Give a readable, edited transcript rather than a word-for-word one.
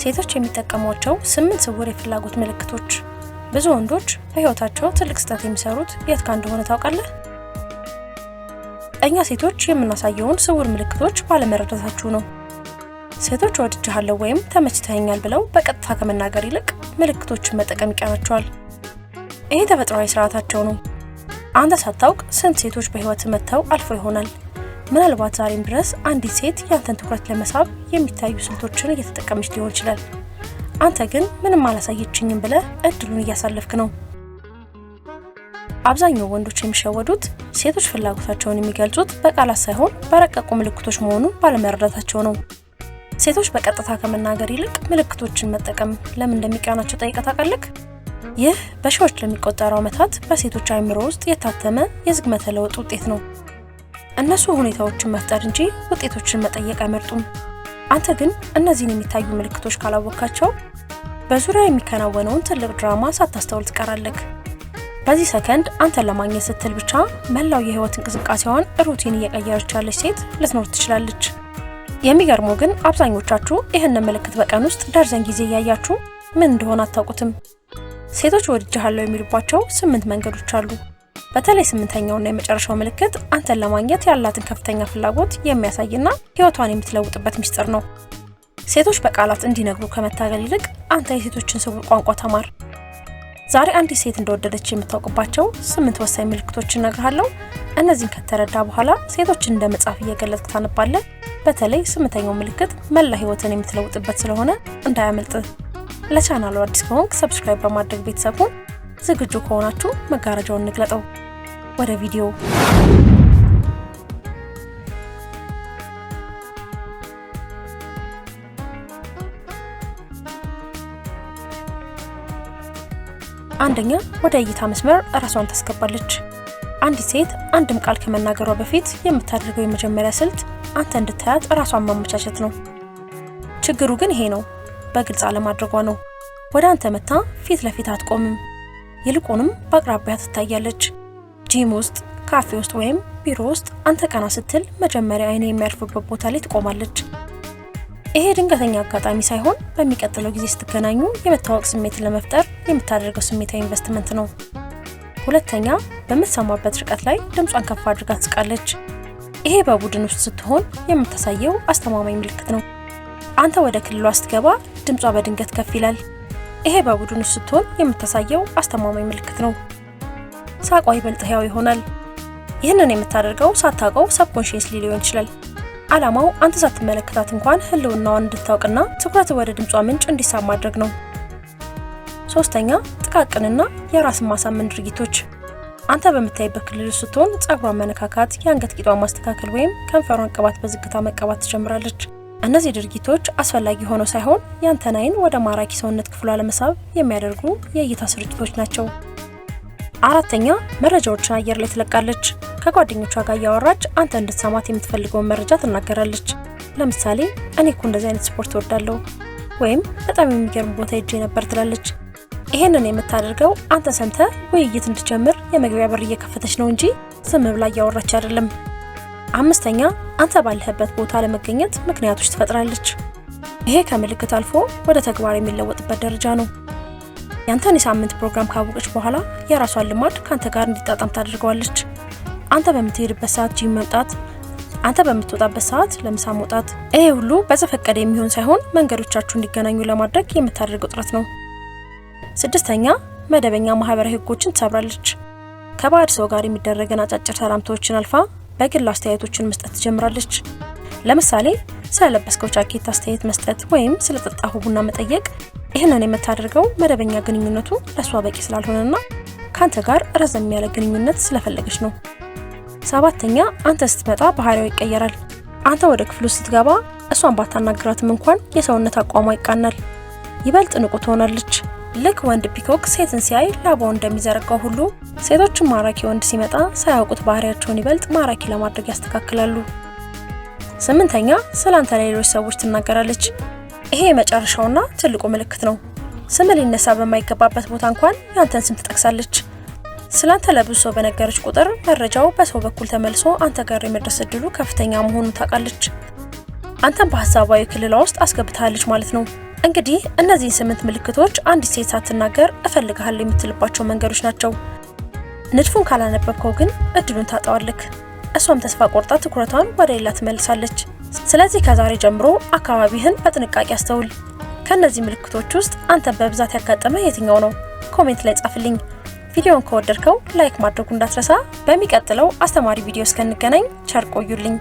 ሴቶች የሚጠቀሟቸው 8 ስውር የፍላጎት ምልክቶች። ብዙ ወንዶች በህይወታቸው ትልቅ ስህተት የሚሰሩት የት ጋር እንደሆነ ታውቃለህ? እኛ ሴቶች የምናሳየውን ስውር ምልክቶች ባለመረዳታችሁ ነው። ሴቶች ወድጄሃለሁ ወይም ተመችተኸኛል ብለው በቀጥታ ከመናገር ይልቅ ምልክቶችን መጠቀም ይቀናቸዋል። ይሄ ተፈጥሯዊ ስርዓታቸው ነው። አንተ ሳታውቅ ስንት ሴቶች በህይወት መተው አልፎ ይሆናል። ምናልባት ዛሬም ድረስ አንዲት ሴት ያንተን ትኩረት ለመሳብ የሚታዩ ስልቶችን እየተጠቀመች ሊሆን ይችላል። አንተ ግን ምንም አላሳየችኝም ብለህ እድሉን እያሳለፍክ ነው። አብዛኛው ወንዶች የሚሸወዱት ሴቶች ፍላጎታቸውን የሚገልጹት በቃላት ሳይሆን በረቀቁ ምልክቶች መሆኑን ባለመረዳታቸው ነው። ሴቶች በቀጥታ ከመናገር ይልቅ ምልክቶችን መጠቀም ለምን እንደሚቀናቸው ጠይቀህ ታውቃለህ? ይህ በሺዎች ለሚቆጠሩ ዓመታት በሴቶች አእምሮ ውስጥ የታተመ የዝግመተ ለውጥ ውጤት ነው። እነሱ ሁኔታዎችን መፍጠር እንጂ ውጤቶችን መጠየቅ አይመርጡም። አንተ ግን እነዚህን የሚታዩ ምልክቶች ካላወቅካቸው በዙሪያ የሚከናወነውን ትልቅ ድራማ ሳታስተውል ትቀራለህ። በዚህ ሰከንድ አንተን ለማግኘት ስትል ብቻ መላው የህይወት እንቅስቃሴዋን ሩቲን እየቀየረች ያለች ሴት ልትኖር ትችላለች። የሚገርመው ግን አብዛኞቻችሁ ይህንን ምልክት በቀን ውስጥ ደርዘን ጊዜ እያያችሁ ምን እንደሆነ አታውቁትም። ሴቶች ወድጄሃለሁ የሚሉባቸው 8 መንገዶች አሉ። በተለይ 8ኛውና የመጨረሻው ምልክት አንተን ለማግኘት ያላትን ከፍተኛ ፍላጎት የሚያሳይና ህይወቷን የምትለውጥበት ሚስጥር ነው። ሴቶች በቃላት እንዲነግሩ ከመታገል ይልቅ አንተ የሴቶችን ስውር ቋንቋ ተማር። ዛሬ አንዲት ሴት እንደወደደች የምታውቅባቸው 8 ወሳኝ ምልክቶችን እነግርሃለሁ። እነዚህን ከተረዳ በኋላ ሴቶችን እንደ መጽሐፍ እየገለጽክ ታነባለህ። በተለይ 8ኛው ምልክት መላ ህይወትን የምትለውጥበት ስለሆነ እንዳያመልጥ። ለቻናሉ አዲስ ከሆንክ ሰብስክራይብ በማድረግ ቤተሰብ ሁን። ዝግጁ ከሆናችሁ መጋረጃውን እንግለጠው። ወደ ቪዲዮ። አንደኛ፣ ወደ እይታ መስመር ራሷን ታስገባለች። አንዲት ሴት አንድም ቃል ከመናገሯ በፊት የምታደርገው የመጀመሪያ ስልት አንተ እንድታያት ራሷን ማመቻቸት ነው። ችግሩ ግን ይሄ ነው፣ በግልጽ አለማድረጓ ነው። ወደ አንተ መታ ፊት ለፊት አትቆምም። ይልቁንም በአቅራቢያ ትታያለች። ጂም ውስጥ፣ ካፌ ውስጥ ወይም ቢሮ ውስጥ አንተ ቀና ስትል መጀመሪያ አይኔ የሚያርፍበት ቦታ ላይ ትቆማለች። ይሄ ድንገተኛ አጋጣሚ ሳይሆን በሚቀጥለው ጊዜ ስትገናኙ የመታወቅ ስሜትን ለመፍጠር የምታደርገው ስሜታዊ ኢንቨስትመንት ነው። ሁለተኛ፣ በምትሰማበት ርቀት ላይ ድምጿን ከፍ አድርጋ ትስቃለች። ይሄ በቡድን ውስጥ ስትሆን የምታሳየው አስተማማኝ ምልክት ነው። አንተ ወደ ክልሏ ስትገባ ድምጿ በድንገት ከፍ ይላል። ይሄ በቡድን ውስጥ ስትሆን የምታሳየው አስተማማኝ ምልክት ነው። ሳቋ ይበልጥ ህያው ይሆናል። ይህንን የምታደርገው ሳታውቀው ሰብኮንሺየስሊ ሊሆን ይችላል። ዓላማው አንተ ሳትመለከታት እንኳን ህልውናዋን እንድታውቅና ትኩረት ወደ ድምጿ ምንጭ እንዲሳብ ማድረግ ነው። ሶስተኛ፣ ጥቃቅንና የራስን ማሳመን ድርጊቶች። አንተ በምታይበት ክልል ስትሆን ጸጉሯን መነካካት፣ የአንገት ጌጧን ማስተካከል ወይም ከንፈሯን ቅባት በዝግታ መቀባት ትጀምራለች። እነዚህ ድርጊቶች አስፈላጊ ሆነው ሳይሆን ያንተን አይን ወደ ማራኪ ሰውነት ክፍሏ ለመሳብ የሚያደርጉ የእይታ ስርጭቶች ናቸው። አራተኛ፣ መረጃዎችን አየር ላይ ትለቃለች። ከጓደኞቿ ጋር እያወራች አንተ እንድትሰማት የምትፈልገውን መረጃ ትናገራለች። ለምሳሌ እኔ እኮ እንደዚህ አይነት ስፖርት እወዳለሁ ወይም በጣም የሚገርም ቦታ ሄጄ ነበር ትላለች። ይሄንን የምታደርገው አንተ ሰምተህ ውይይት እንድትጀምር የመግቢያ በር እየከፈተች ነው እንጂ ዝም ብላ እያወራች አይደለም። አምስተኛ፣ አንተ ባለህበት ቦታ ለመገኘት ምክንያቶች ትፈጥራለች። ይሄ ከምልክት አልፎ ወደ ተግባር የሚለወጥበት ደረጃ ነው። ያንተን የሳምንት ፕሮግራም ካወቀች በኋላ የራሷን ልማድ ካንተ ጋር እንዲጣጣም ታደርገዋለች። አንተ በምትሄድበት ሰዓት ጂም መምጣት፣ አንተ በምትወጣበት ሰዓት ለምሳ መውጣት፣ ይሄ ሁሉ በዘፈቀደ የሚሆን ሳይሆን መንገዶቻችሁ እንዲገናኙ ለማድረግ የምታደርገው ጥረት ነው። ስድስተኛ፣ መደበኛ ማህበራዊ ህጎችን ትሰብራለች። ከባዕድ ሰው ጋር የሚደረገን አጫጭር ሰላምታዎችን አልፋ በግል አስተያየቶችን መስጠት ትጀምራለች። ለምሳሌ ስለለበስከው ጃኬት አስተያየት መስጠት ወይም ስለጠጣሁ ቡና መጠየቅ። ይህንን የምታደርገው መደበኛ ግንኙነቱ ለሷ በቂ ስላልሆነና ካንተ ጋር ረዘም ያለ ግንኙነት ስለፈለገች ነው። ሰባተኛ፣ አንተ ስትመጣ ባህሪዋ ይቀየራል። አንተ ወደ ክፍሉ ስትገባ እሷን ባታናግራትም እንኳን የሰውነት አቋሟ ይቃናል። ይበልጥ ንቁ ትሆናለች። ልክ ወንድ ፒኮክ ሴትን ሲያይ ላባውን እንደሚዘረጋው ሁሉ ሴቶችን ማራኪ ወንድ ሲመጣ ሳያውቁት ባህሪያቸውን ይበልጥ ማራኪ ለማድረግ ያስተካክላሉ። ስምንተኛ፣ ስላንተ ለሌሎች ሰዎች ትናገራለች። ይሄ የመጨረሻውና ትልቁ ምልክት ነው። ስም ሊነሳ በማይገባበት ቦታ እንኳን ያንተን ስም ትጠቅሳለች። ስላንተ ለብዙ ሰው በነገረች ቁጥር መረጃው በሰው በኩል ተመልሶ አንተ ጋር የመድረስ እድሉ ከፍተኛ መሆኑን ታውቃለች። አንተን በሐሳባዊ ክልሏ ውስጥ አስገብታለች ማለት ነው። እንግዲህ እነዚህ 8 ምልክቶች አንዲት ሴት ሳትናገር እፈልግሃለሁ የምትልባቸው መንገዶች ናቸው። ንድፉን ካላነበብከው ግን እድሉን ታጣዋለህ። እሷም ተስፋ ቆርጣ ትኩረቷን ወደ ሌላ ትመልሳለች። ስለዚህ ከዛሬ ጀምሮ አካባቢህን በጥንቃቄ አስተውል። ከነዚህ ምልክቶች ውስጥ አንተ በብዛት ያጋጠመ የትኛው ነው? ኮሜንት ላይ ጻፍልኝ። ቪዲዮውን ከወደድከው ላይክ ማድረጉ እንዳትረሳ። በሚቀጥለው አስተማሪ ቪዲዮ እስከንገናኝ ቸር ቆዩልኝ።